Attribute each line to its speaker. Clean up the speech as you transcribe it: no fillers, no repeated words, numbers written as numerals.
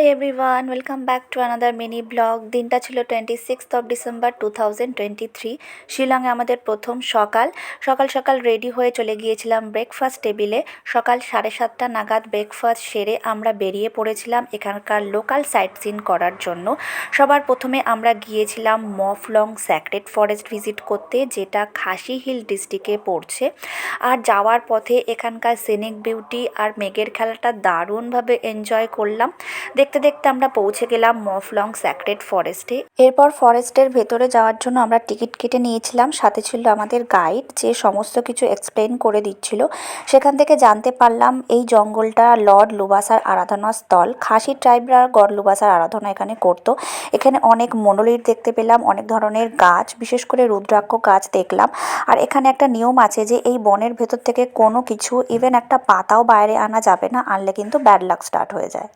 Speaker 1: Hi everyone, welcome back to another mini blog. দিনটা ছিল 26 December 2023। শিলংয়ে আমাদের প্রথম সকাল সকাল সকাল রেডি হয়ে চলে গিয়েছিলাম ব্রেকফাস্ট টেবিলে। সকাল 7:30 নাগাদ ব্রেকফাস্ট সেরে আমরা বেরিয়ে পড়েছিলাম এখানকার লোকাল সাইট সিন করার জন্য। সবার প্রথমে আমরা গিয়েছিলাম মফলং স্যাক্রেড ফরেস্ট ভিজিট করতে, যেটা খাসি হিল ডিস্ট্রিক্টে পড়ছে। আর যাওয়ার পথে এখানকার সিনিক বিউটি আর মেঘের খেলাটা দারুণভাবে এনজয় করলাম। দেখতে দেখতে আমরা পৌঁছে গেলাম মফলং স্যাক্রেড ফরেস্টে। এরপর ফরেস্টের ভেতরে যাওয়ার জন্য আমরা টিকিট কেটে নিয়েছিলাম। সাথে ছিল আমাদের গাইড, যে সমস্ত কিছু এক্সপ্লেন করে দিচ্ছিল। সেখান থেকে জানতে পারলাম এই জঙ্গলটা লর্ড লুবাসার আরাধনা স্থল। খাসি ট্রাইবরা গড লুবাসার আরাধনা এখানে করত। এখানে অনেক মনোলিথ দেখতে পেলাম, অনেক ধরনের গাছ, বিশেষ করে রুদ্রাক্ষ গাছ দেখলাম। আর এখানে একটা নিয়ম আছে যে এই বনের ভেতর থেকে কোনো কিছু, ইভেন একটা পাতাও বাইরে আনা যাবে না, আনলে কিন্তু ব্যাড লাক স্টার্ট হয়ে যায়।